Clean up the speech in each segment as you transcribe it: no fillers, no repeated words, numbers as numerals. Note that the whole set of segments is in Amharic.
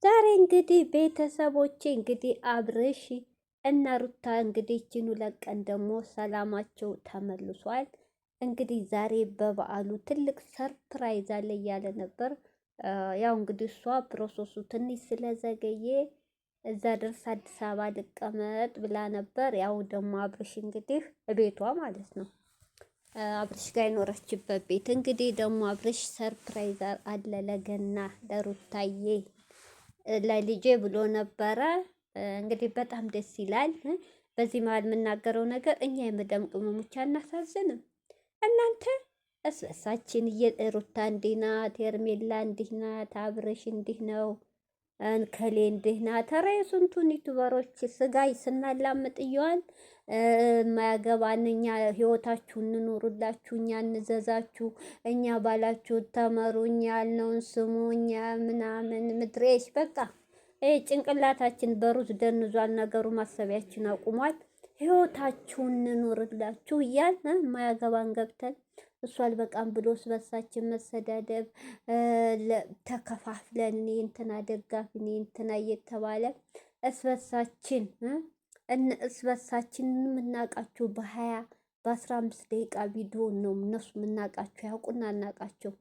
ዛሬ እንግዲህ ቤተሰቦቼ እንግዲህ አብርሽ እና ሩታ እንግዲህ ጅኑ ለቀን ደግሞ ሰላማቸው ተመልሷል። እንግዲህ ዛሬ በበዓሉ ትልቅ ሰርፕራይዝ አለ እያለ ነበር። ያው እንግዲህ እሷ ፕሮሰሱ ትንሽ ስለዘገየ እዛ ደርስ አዲስ አበባ ልቀመጥ ብላ ነበር። ያው ደግሞ አብርሽ እንግዲህ ቤቷ ማለት ነው አብርሽ ጋር የኖረችበት ቤት እንግዲህ ደግሞ አብርሽ ሰርፕራይዝ አለ ለገና ለሩታዬ ለልጄ ብሎ ነበረ። እንግዲህ በጣም ደስ ይላል። በዚህ መሀል የምናገረው ነገር እኛ የመዳም ቅመሞች አናሳዝንም? እናንተ እስበሳችን ሩታ እንዲህ ናት፣ ሄርሜላ እንዲህ ናት፣ አብርሽ እንዲህ ነው፣ እንከሌ እንዲህ ናት። ኧረ የስንቱን ዩቱበሮች ስጋይ ስናላምጥ እየዋል ማያገባን እኛ ህይወታችሁ እንኑሩላችሁ፣ እኛ እንዘዛችሁ፣ እኛ ባላችሁ ተመሩ፣ እኛ ያልነውን ስሙ፣ እኛ ምናምን ምድሬሽ በቃ ይሄ ጭንቅላታችን በሩዝ ደንዟል። ነገሩ ማሰቢያችን አቁሟል። ህይወታችሁን እንኑርላችሁ እያል ማያገባን ገብተን እሷ አልበቃም ብሎ ስበሳችን መሰዳደብ ተከፋፍለን እኔ እንትና ደጋፊ እኔ እንትና እየተባለ እስበሳችን እስበሳችን የምናውቃቸው በ15 ደቂቃ ቪዲዮ ነው እነሱ የምናውቃቸው ያውቁና አናውቃቸው።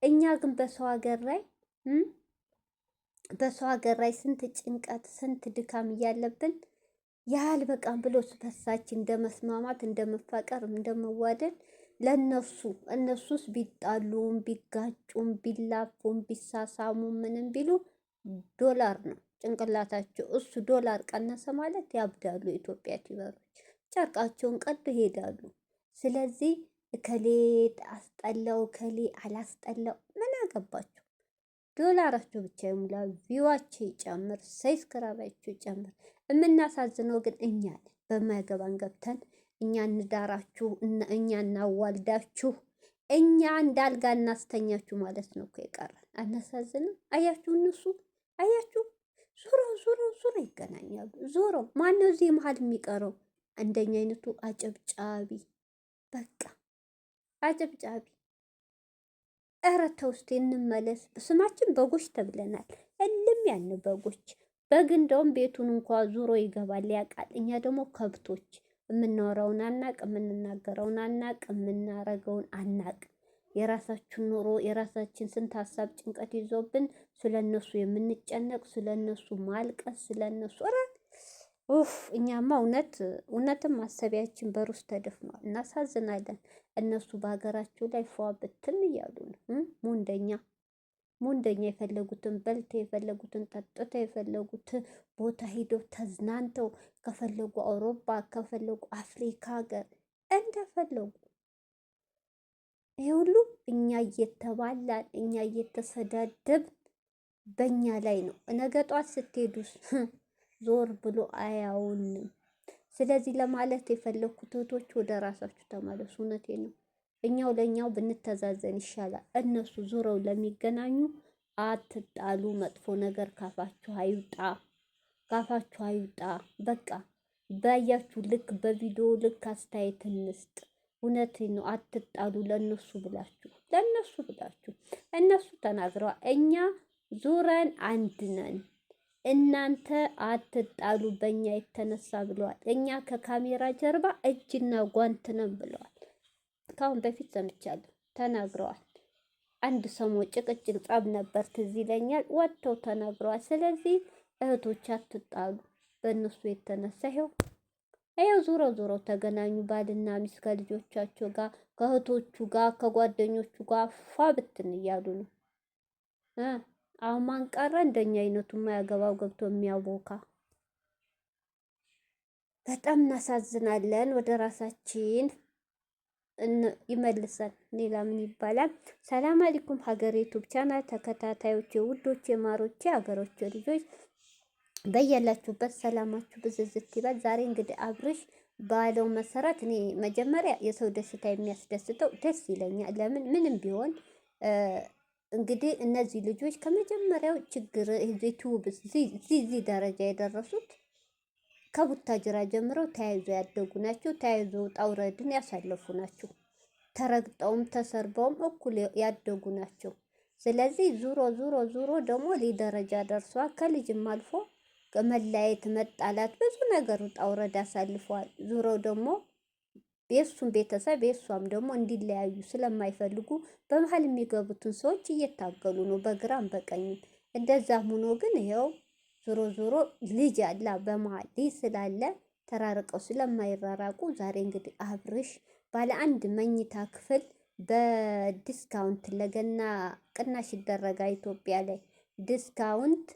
እኛ ግን በሰው ሀገር ላይ ስንት ጭንቀት ስንት ድካም እያለብን ያህል በቃም ብሎ እስበሳችን እንደመስማማት እንደመፋቀር እንደመዋደድ ለነሱ እነሱስ ቢጣሉም ቢጋጩም ቢላፉም ቢሳሳሙ ምንም ቢሉ ዶላር ነው ጭንቅላታቸው። እሱ ዶላር ቀነሰ ማለት ያብዳሉ። የኢትዮጵያ ቲበሮች ጨርቃቸውን ቀድ ይሄዳሉ። ስለዚህ እከሌ አስጠላው እከሌ አላስጠላው ምን አገባቸው? ዶላራቸው ብቻ ይሙላ፣ ቪዋቸው ይጨምር፣ ሰብስክራይባቸው ይጨምር። የምናሳዝነው ግን እኛ ነን። በማያገባን ገብተን እኛ እንዳራችሁ እኛ እናዋልዳችሁ እኛ እንዳልጋ እናስተኛችሁ ማለት ነው እኮ የቀረን። አናሳዝንም? አያችሁ እነሱ አያችሁ ዞሮ ይገናኛሉ። ዞሮ ማነው እዚህ መሀል የሚቀረው? እንደኛ አይነቱ አጨብጫቢ፣ በቃ አጨብጫቢ። ኧረ ተው እስኪ እንመለስ። ስማችን በጎች ተብለናል። እልም ያን በጎች በግ እንደውም ቤቱን እንኳ ዙሮ ይገባል ያውቃል። እኛ ደግሞ ከብቶች የምናወራውን አናቅ፣ የምንናገረውን አናቅ፣ የምናረገውን አናቅ። የራሳችን ኑሮ የራሳችን ስንት ሀሳብ ጭንቀት ይዞብን ስለነሱ የምንጨነቅ ስለነሱ ማልቀስ ስለነሱ እኛማ እውነትም ማሰቢያችን በሩስ ተደፍኗል። እናሳዝናለን። እነሱ በሀገራቸው ላይ ፏ ብትን እያሉ ነው። ሙንደኛ የፈለጉትን በልተው የፈለጉትን ጠጥተው የፈለጉትን ቦታ ሂደው ተዝናንተው ከፈለጉ አውሮፓ ከፈለጉ አፍሪካ ሀገር እንደፈለጉ ይሄ ሁሉ እኛ እየተባላን እኛ እየተሰዳደብ በእኛ ላይ ነው። ነገ ጧት ስትሄዱስ ዞር ብሎ አያውንም። ስለዚህ ለማለት የፈለኩት እህቶች ወደ ራሳችሁ ተመለሱ። እውነቴ ነው። እኛው ለእኛው ብንተዛዘን ይሻላል። እነሱ ዙረው ለሚገናኙ አትጣሉ። መጥፎ ነገር ካፋችሁ አይውጣ። በቃ ባያችሁ ልክ በቪዲዮ ልክ አስተያየት እንስጥ። እውነቴ ነው። አትጣሉ። ለነሱ ብላችሁ እነሱ ተናግረዋል። እኛ ዙረን አንድ ነን። እናንተ አትጣሉ በእኛ የተነሳ ብለዋል። እኛ ከካሜራ ጀርባ እጅና ጓንት ነን ብለዋል። ከአሁን በፊት ሰምቻለሁ፣ ተናግረዋል። አንድ ሰሞን ጭቅጭቅ ጸብ ነበር ትዝ ይለኛል፣ ወጥተው ተናግረዋል። ስለዚህ እህቶች አትጣሉ በእነሱ የተነሳ ይኸው ዞሮ ተገናኙ። ባልና ሚስት ከልጆቻቸው ጋር ከእህቶቹ ጋር ከጓደኞቹ ጋር ፏ ብትን እያሉ ነው። አሁን ማን ቀረ? እንደኛ አይነቱ የማያገባው ገብቶ የሚያቦካ። በጣም እናሳዝናለን። ወደ ራሳችን ይመልሰን። ሌላ ምን ይባላል? ሰላም አለይኩም ሀገሬ ዩቲዩብ ቻናል ተከታታዮች፣ ውዶች፣ የማሮቼ ሀገሮች ልጆች በያላችሁበት ሰላማችሁ ብዝዝት ይበል። ዛሬ እንግዲህ አብርሽ ባለው መሰረት እኔ መጀመሪያ የሰው ደስታ የሚያስደስተው ደስ ይለኛል። ለምን ምንም ቢሆን እንግዲህ እነዚህ ልጆች ከመጀመሪያው ችግር ዩቲዩብ እዚህ ደረጃ የደረሱት ከቡታጅራ ጀምረው ተያይዞ ያደጉ ናቸው። ተያይዞ ጣውረድን ያሳለፉ ናቸው። ተረግጠውም ተሰርበውም እኩል ያደጉ ናቸው። ስለዚህ ዙሮ ደግሞ ሊደረጃ ደርሷል። ከልጅም አልፎ መለያየት፣ መጣላት፣ ብዙ ነገር ውጣ ውረድ አሳልፈዋል። ዙሮ ደግሞ የእሱም ቤተሰብ የእሷም ደግሞ እንዲለያዩ ስለማይፈልጉ በመሀል የሚገቡትን ሰዎች እየታገሉ ነው፣ በግራም በቀኝም። እንደዛም ሆኖ ግን ይኸው ዞሮ ልጅ አላ በመሀል ልጅ ስላለ ተራርቀው ስለማይራራቁ ዛሬ እንግዲህ አብርሽ ባለ አንድ መኝታ ክፍል በዲስካውንት ለገና ቅናሽ ይደረጋል ኢትዮጵያ ላይ ዲስካውንት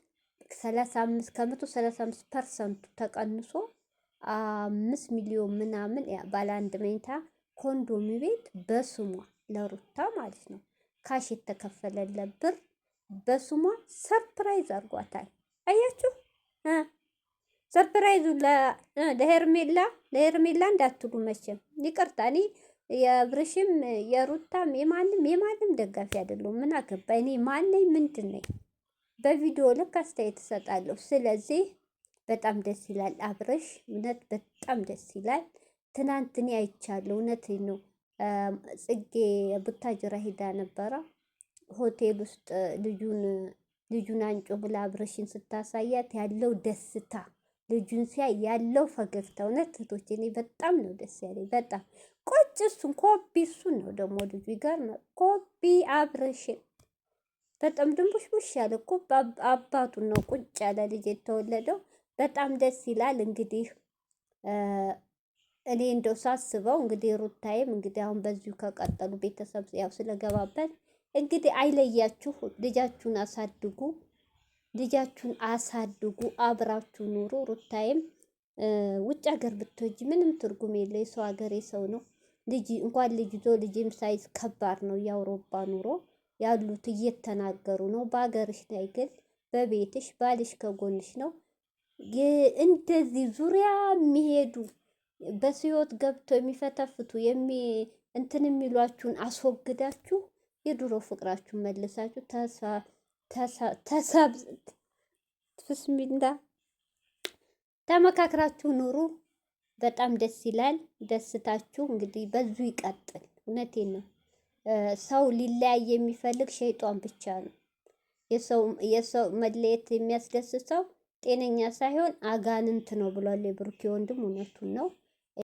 35 ከመቶ 35% ተቀንሶ 5 ሚሊዮን ምናምን ባለ አንድ መኝታ ኮንዶም ቤት በስሟ ለሩታ ማለት ነው ካሽ የተከፈለለት ብር በስሟ ሰርፕራይዝ አድርጓታል። አያችሁ ሰርፕራይዙ ለሄርሜላ እንዳትሉ መቼም ይቅርታ። እኔ የብርሽም የሩታም የማንም ደጋፊ አይደለሁም። ምን አገባ እኔ ማነኝ ምንድን ነኝ? በቪዲዮ ልክ አስተያየት እሰጣለሁ። ስለዚህ በጣም ደስ ይላል አብርሽ፣ እውነት በጣም ደስ ይላል። ትናንት እኔ አይቻለሁ፣ እውነት ነው። ጽጌ ቡታጅራ ሂዳ ነበረ ሆቴል ውስጥ ልጁን አንጮ ብላ አብርሽን ስታሳያት ያለው ደስታ፣ ልጁን ሲያይ ያለው ፈገግታ፣ እውነት እህቶቼ እኔ በጣም ነው ደስ ያለኝ። በጣም ቆጭ እሱን ኮፒ እሱን ነው ደግሞ ልጁ ይገርማል። ኮፒ አብርሽን በጣም ድንቡሽቡሽ ያለ እኮ አባቱን ነው ቁጭ ያለ ልጅ የተወለደው። በጣም ደስ ይላል። እንግዲህ እኔ እንደው ሳስበው እንግዲህ ሩታይም እንግዲህ አሁን በዚሁ ከቀጠሉ ቤተሰብ ያው ስለገባበት እንግዲህ አይለያችሁ፣ ልጃችሁን አሳድጉ፣ አብራችሁ ኑሩ። ሩታይም ውጭ ሀገር ብትወጂ ምንም ትርጉም የለ፣ የሰው ሀገር የሰው ነው። እንኳን ልጅ ይዞ ልጅም ሳይዝ ከባድ ነው። የአውሮፓ ኑሮ ያሉት እየተናገሩ ነው። በሀገርሽ ላይ ግን በቤትሽ ባልሽ ከጎንሽ ነው። እንደዚህ ዙሪያ የሚሄዱ በህይወት ገብተው የሚፈተፍቱ እንትን የሚሏችሁን አስወግዳችሁ የድሮ ፍቅራችሁን መልሳችሁ ብስሚላ ተመካክራችሁ ኑሩ። በጣም ደስ ይላል። ደስታችሁ እንግዲህ በዙ ይቀጥል። እውነቴን ነው። ሰው ሊለያይ የሚፈልግ ሸይጧን ብቻ ነው። የሰው መለየት የሚያስደስተው ጤነኛ ሳይሆን አጋንንት ነው ብሏል የብሩኬ ወንድም። እውነቱን ነው።